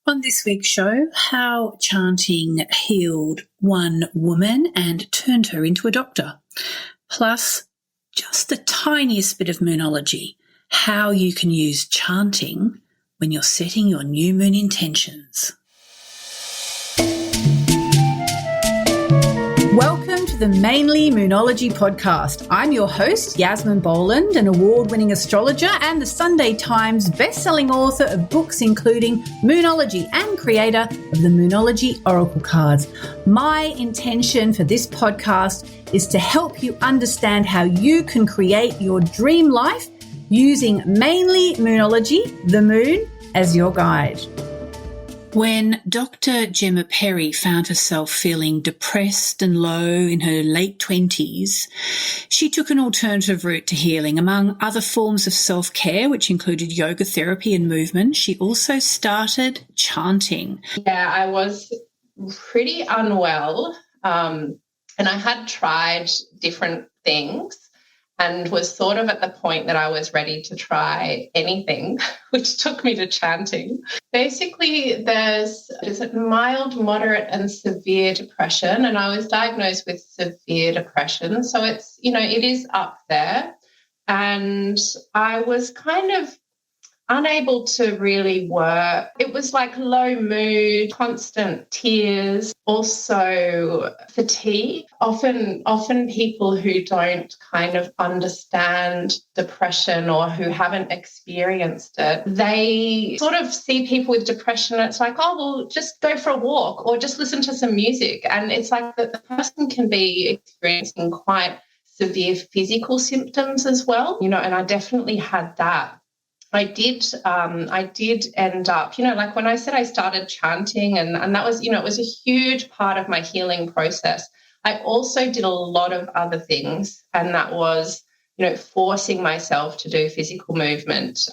On this week's show, how chanting healed one woman and turned her into a doctor. Plus, just the tiniest bit of moonology, how you can use chanting when you're setting your new moon intentions. Welcome to the Mainly Moonology podcast. I'm your host, Yasmin Boland, an award-winning astrologer and the Sunday Times best-selling author of books including Moonology and creator of the Moonology Oracle cards. My intention for this podcast is to help you understand how you can create your dream life using mainly moonology, the moon, as your guide. When Dr. Gemma Perry found herself feeling depressed and low in her late 20s, she took an alternative route to healing. Among other forms of self-care, which included yoga therapy and movement, she also started chanting. Yeah, I was pretty unwell, and I had tried different things and was sort of at the point that I was ready to try anything, which took me to chanting. Basically, there's mild, moderate, and severe depression, and I was diagnosed with severe depression. So it is up there. And I was kind of unable to really work. It was like low mood, constant tears, also fatigue. Often people who don't kind of understand depression or who haven't experienced it, they sort of see people with depression and it's like, oh, well, just go for a walk or just listen to some music. And it's like that the person can be experiencing quite severe physical symptoms as well, and I definitely had that. I did end up, like when I said I started chanting and that was, it was a huge part of my healing process. I also did a lot of other things, and that was, forcing myself to do physical movement,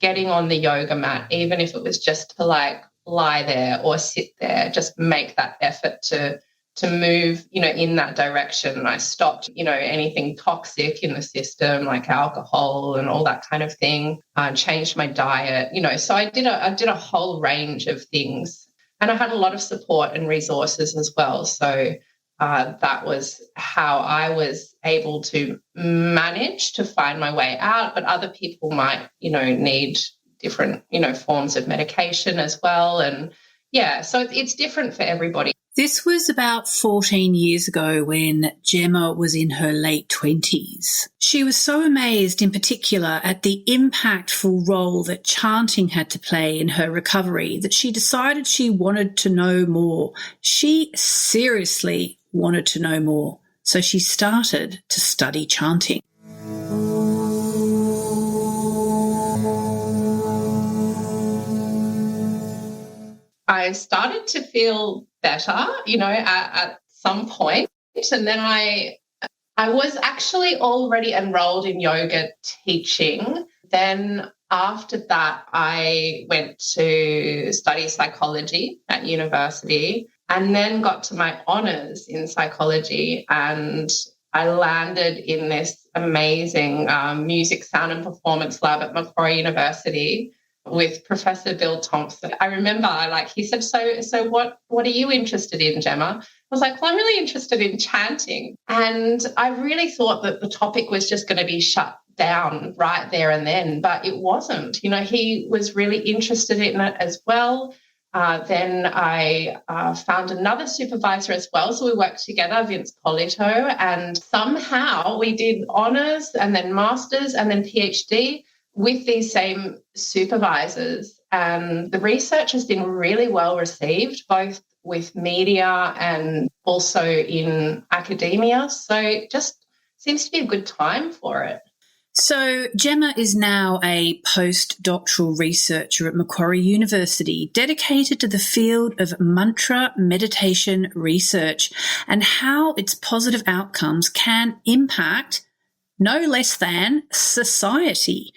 getting on the yoga mat, even if it was just to like lie there or sit there, just make that effort to move, in that direction. I stopped, anything toxic in the system like alcohol and all that kind of thing. Changed my diet, so I did a whole range of things, and I had a lot of support and resources as well. So that was how I was able to manage to find my way out. But other people might, need different, forms of medication as well. And yeah, so it's different for everybody. This was about 14 years ago when Gemma was in her late 20s. She was so amazed in particular at the impactful role that chanting had to play in her recovery that she decided she wanted to know more. She seriously wanted to know more, so she started to study chanting. I started to feel better, at some point. And then I was actually already enrolled in yoga teaching. Then after that, I went to study psychology at university and then got to my honours in psychology. And I landed in this amazing music, sound and performance lab at Macquarie University with Professor Bill Thompson. I remember, he said, so what are you interested in, Gemma? I was like, well, I'm really interested in chanting. And I really thought that the topic was just going to be shut down right there and then, but it wasn't. He was really interested in it as well. Then I found another supervisor as well. So we worked together, Vince Polito, and somehow we did honours and then masters and then PhD with these same supervisors. And the research has been really well received, both with media and also in academia. So it just seems to be a good time for it. So Gemma is now a postdoctoral researcher at Macquarie University, dedicated to the field of mantra meditation research and how its positive outcomes can impact no less than society.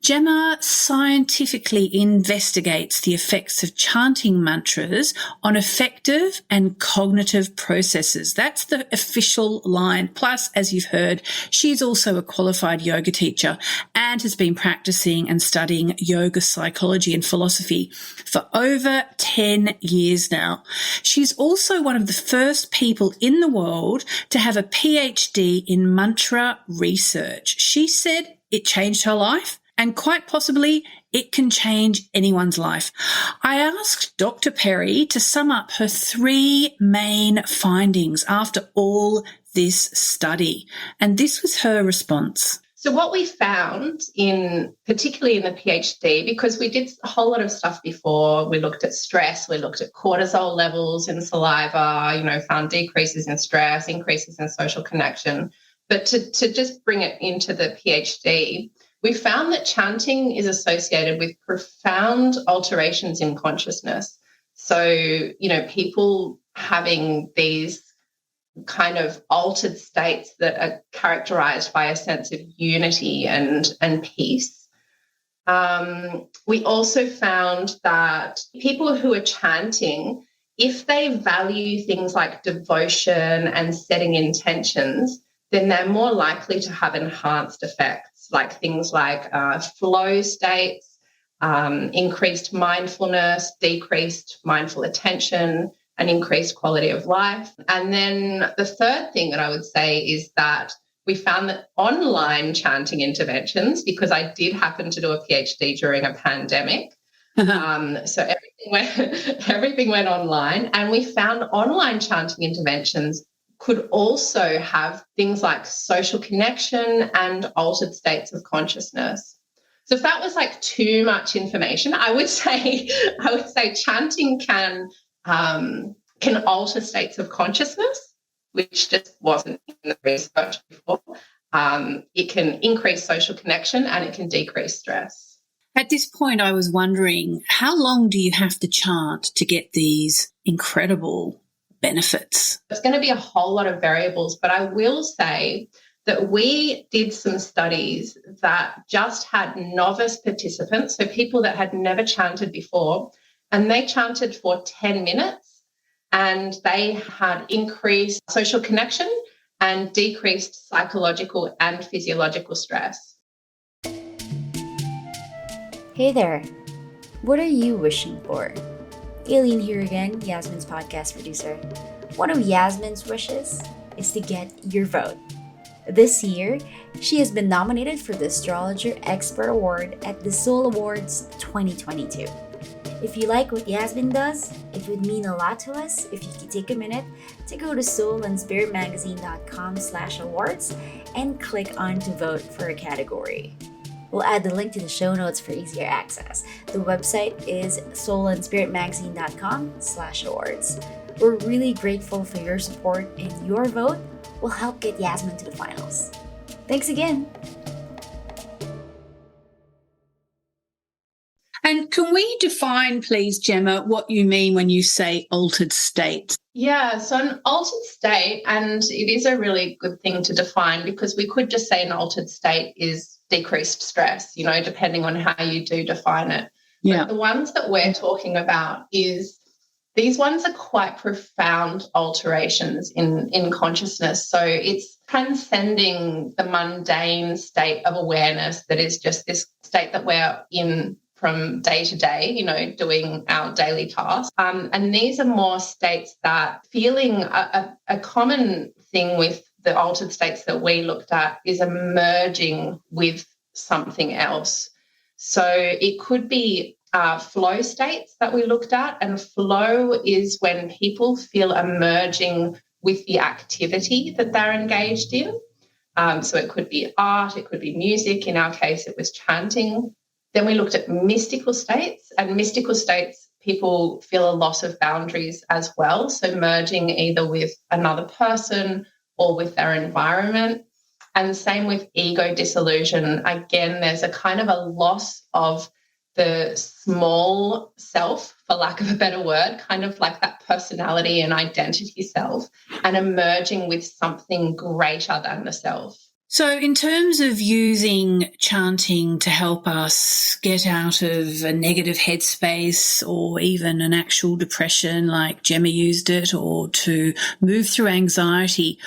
Gemma scientifically investigates the effects of chanting mantras on affective and cognitive processes. That's the official line. Plus, as you've heard, she's also a qualified yoga teacher and has been practicing and studying yoga psychology and philosophy for over 10 years now. She's also one of the first people in the world to have a PhD in mantra research. She said it changed her life, and quite possibly it can change anyone's life. I asked Dr. Perry to sum up her 3 main findings after all this study, and this was her response. So what we found particularly in the PhD, because we did a whole lot of stuff before, we looked at stress, we looked at cortisol levels in saliva, found decreases in stress, increases in social connection. But to just bring it into the PhD, we found that chanting is associated with profound alterations in consciousness. So, people having these kind of altered states that are characterized by a sense of unity and peace. We also found that people who are chanting, if they value things like devotion and setting intentions, then they're more likely to have enhanced effects, like things like flow states, increased mindfulness, decreased mindful attention, and increased quality of life. And then the third thing that I would say is that we found that online chanting interventions, because I did happen to do a PhD during a pandemic, so everything went online, and we found online chanting interventions could also have things like social connection and altered states of consciousness. So if that was like too much information, I would say chanting can alter states of consciousness, which just wasn't in the research before. It can increase social connection and it can decrease stress. At this point, I was wondering, how long do you have to chant to get these incredible benefits? There's going to be a whole lot of variables, but I will say that we did some studies that just had novice participants, so people that had never chanted before, and they chanted for 10 minutes and they had increased social connection and decreased psychological and physiological stress. Hey there, what are you wishing for? Aileen here again, Yasmin's podcast producer. One of Yasmin's wishes is to get your vote. This year, she has been nominated for the Astrologer Expert Award at the Soul Awards 2022. If you like what Yasmin does, it would mean a lot to us if you could take a minute to go to soulandspiritmagazine.com/awards and click on to vote for a category. We'll add the link to the show notes for easier access. The website is soulandspiritmagazine.com/awards. We're really grateful for your support, and your vote will help get Yasmin to the finals. Thanks again. And can we define, please, Gemma, what you mean when you say altered state? Yeah, so an altered state, and it is a really good thing to define, because we could just say an altered state is decreased stress, depending on how you do define it. Yeah. But the ones that we're talking about these ones are quite profound alterations in consciousness. So it's transcending the mundane state of awareness that is just this state that we're in from day to day, doing our daily tasks. And these are more states that feeling a common thing with the altered states that we looked at is emerging with something else. So it could be flow states that we looked at, and flow is when people feel emerging with the activity that they're engaged in. So it could be art, it could be music. In our case, it was chanting. Then we looked at mystical states, and mystical states, people feel a loss of boundaries as well. So merging either with another person or with their environment. And same with ego dissolution. Again, there's a kind of a loss of the small self, for lack of a better word, kind of like that personality and identity self, and emerging with something greater than the self. So in terms of using chanting to help us get out of a negative headspace or even an actual depression like Gemma used it, or to move through anxiety,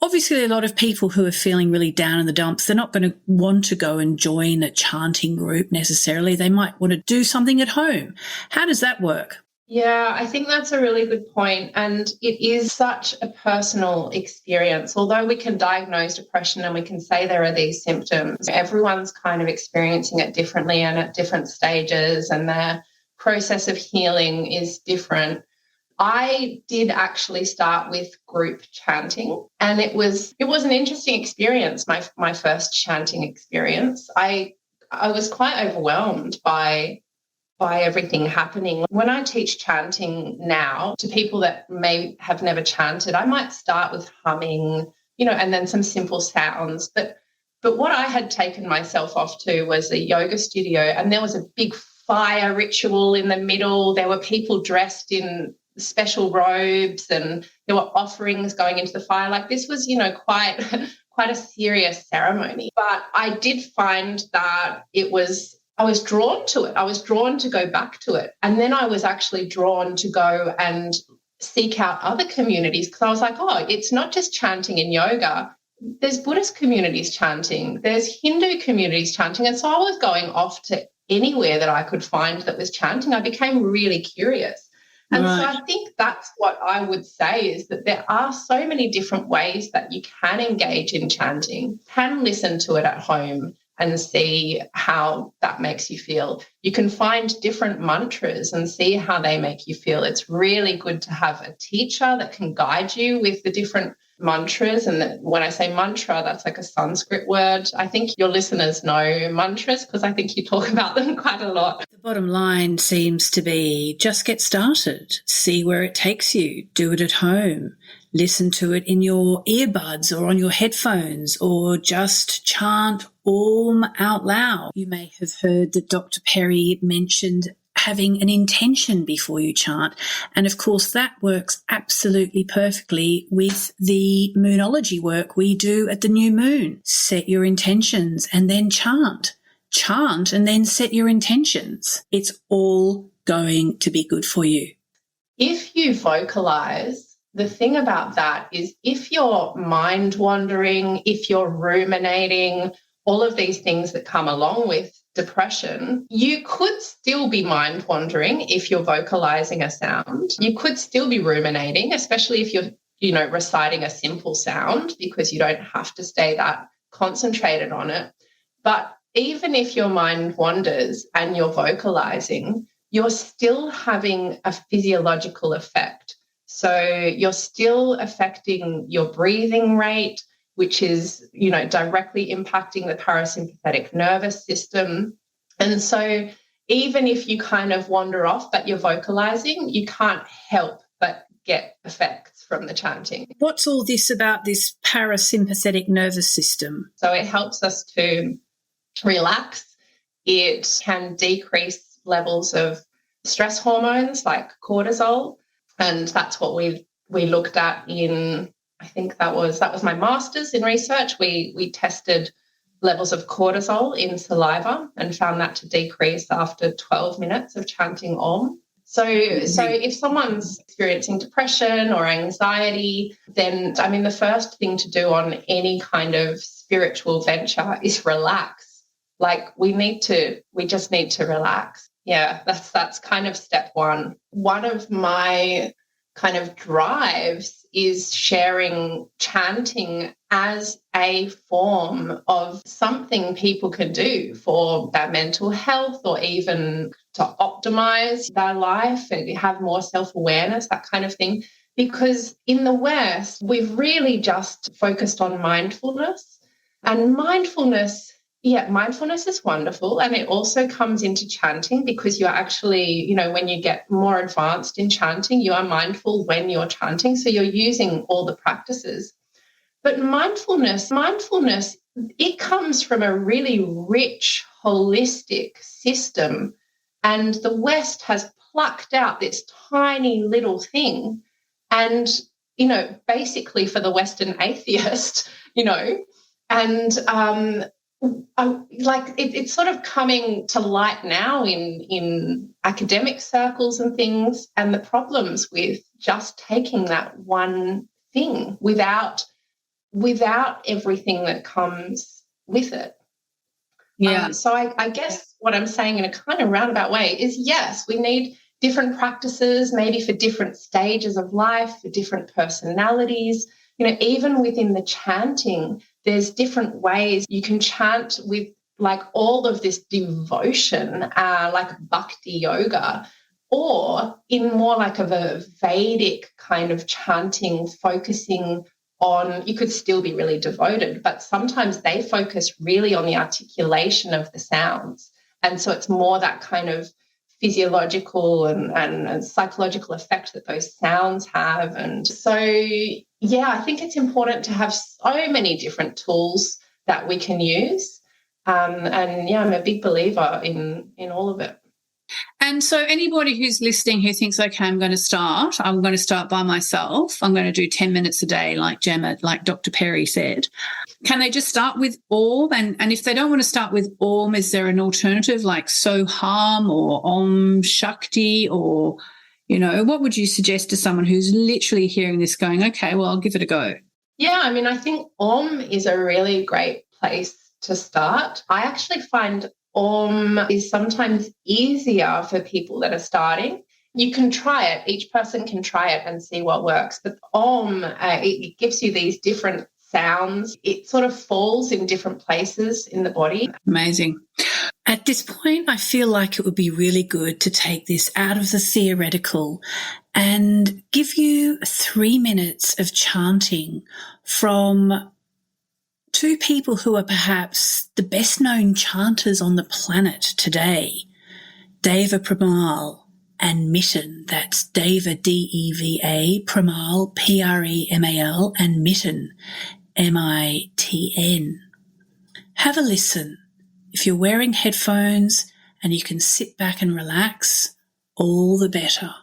obviously a lot of people who are feeling really down in the dumps, they're not going to want to go and join a chanting group necessarily. They might want to do something at home. How does that work? Yeah, I think that's a really good point. And it is such a personal experience. Although we can diagnose depression and we can say there are these symptoms, everyone's kind of experiencing it differently and at different stages, and their process of healing is different. I did actually start with group chanting, and it was an interesting experience, my first chanting experience. I was quite overwhelmed by everything happening. When I teach chanting now to people that may have never chanted, I might start with humming, and then some simple sounds. But what I had taken myself off to was a yoga studio, and there was a big fire ritual in the middle. There were people dressed in special robes, and there were offerings going into the fire. Like, this was, quite a serious ceremony. But I did find that I was drawn to it. I was drawn to go back to it. And then I was actually drawn to go and seek out other communities, because I was like, oh, it's not just chanting in yoga. There's Buddhist communities chanting. There's Hindu communities chanting. And so I was going off to anywhere that I could find that was chanting. I became really curious. And so I think that's what I would say, is that there are so many different ways that you can engage in chanting, can listen to it at home and see how that makes you feel. You can find different mantras and see how they make you feel. It's really good to have a teacher that can guide you with the different mantras. And when I say mantra, that's like a Sanskrit word. I think your listeners know mantras because I think you talk about them quite a lot. The bottom line seems to be just get started, see where it takes you, do it at home, listen to it in your earbuds or on your headphones, or just chant Om out loud. You may have heard that Dr. Perry mentioned having an intention before you chant. And of course, that works absolutely perfectly with the moonology work we do at the new moon. Set your intentions and then chant. Chant and then set your intentions. It's all going to be good for you. If you vocalize, the thing about that is, if you're mind wandering, if you're ruminating, all of these things that come along with depression, you could still be mind wandering if you're vocalizing a sound. You could still be ruminating, especially if you're, reciting a simple sound, because you don't have to stay that concentrated on it. But even if your mind wanders and you're vocalizing, you're still having a physiological effect. So you're still affecting your breathing rate, which is, directly impacting the parasympathetic nervous system. And so even if you kind of wander off but you're vocalizing, you can't help but get effects from the chanting. What's all this about this parasympathetic nervous system? So it helps us to relax. It can decrease levels of stress hormones like cortisol. And that's what we looked at in, I think that was my master's in research. We tested levels of cortisol in saliva and found that to decrease after 12 minutes of chanting Om. So if someone's experiencing depression or anxiety, then, the first thing to do on any kind of spiritual venture is relax. Like, we just need to relax. Yeah, that's kind of step one. One of my kind of drives is sharing chanting as a form of something people can do for their mental health, or even to optimize their life and have more self-awareness, that kind of thing. Because in the West, we've really just focused on mindfulness. And mindfulness is wonderful. And it also comes into chanting, because you're actually, when you get more advanced in chanting, you are mindful when you're chanting. So you're using all the practices. But mindfulness, it comes from a really rich, holistic system. And the West has plucked out this tiny little thing. And, basically for the Western atheist, And it's sort of coming to light now in academic circles and things, and the problems with just taking that one thing without everything that comes with it. Yeah. So I guess what I'm saying in a kind of roundabout way is, yes, we need different practices, maybe for different stages of life, for different personalities. Even within the chanting, there's different ways you can chant with like all of this devotion, like bhakti yoga, or in more like of a Vedic kind of chanting, focusing on, you could still be really devoted, but sometimes they focus really on the articulation of the sounds. And so it's more that kind of physiological and psychological effect that those sounds have. And so, yeah, I think it's important to have so many different tools that we can use. And yeah, I'm a big believer in all of it. And so anybody who's listening who thinks, okay, I'm going to start by myself, I'm going to do 10 minutes a day like Gemma, like Dr. Perry said, can they just start with Om? And if they don't want to start with Om, is there an alternative like Soham or Om Shakti, or, what would you suggest to someone who's literally hearing this going, okay, well, I'll give it a go? Yeah, I mean, I think Om is a really great place to start. I actually find Om is sometimes easier for people that are starting. You can try it. Each person can try it and see what works. But Om, it gives you these different sounds. It sort of falls in different places in the body. Amazing. At this point, I feel like it would be really good to take this out of the theoretical and give you 3 minutes of chanting from two people who are perhaps the best known chanters on the planet today, Deva Premal and Mitten. That's Deva, D-E-V-A, Premal, P-R-E-M-A-L, and Mitten, M-I-T-N. Have a listen. If you're wearing headphones and you can sit back and relax, all the better.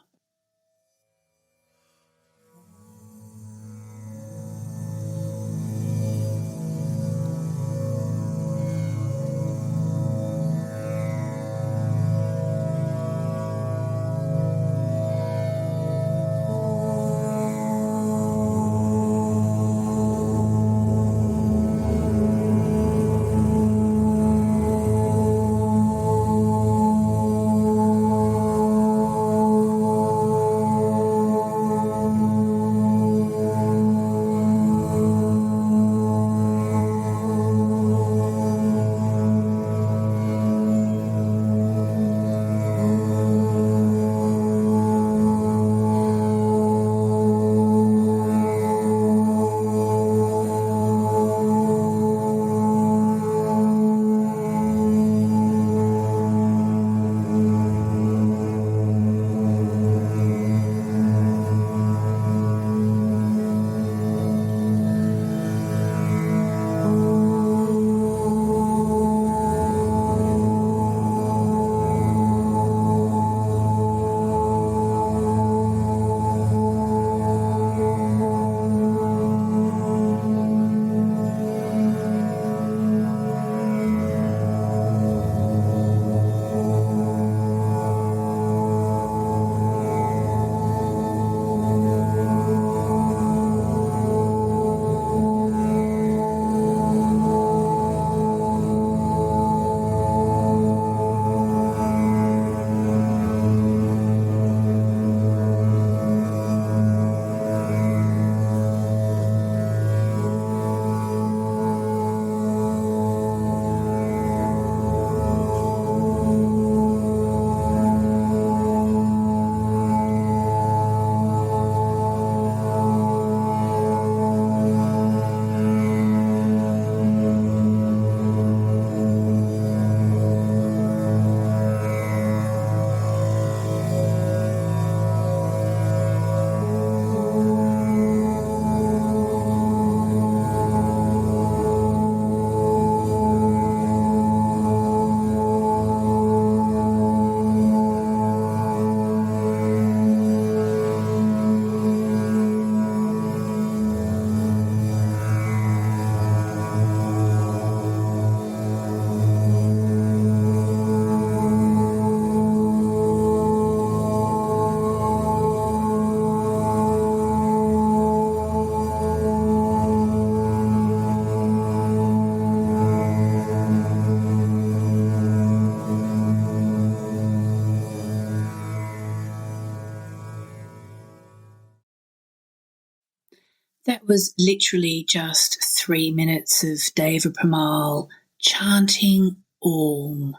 That was literally just 3 minutes of Deva Premal chanting Om.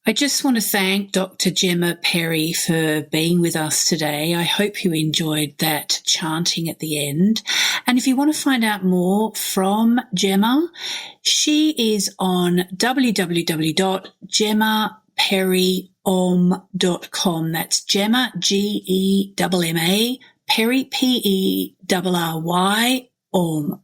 I just want to thank Dr. Gemma Perry for being with us today. I hope you enjoyed that chanting at the end. And if you want to find out more from Gemma, she is on www.gemmaperryom.com. That's Gemma, Gemma, Perry, Perry, Om.com.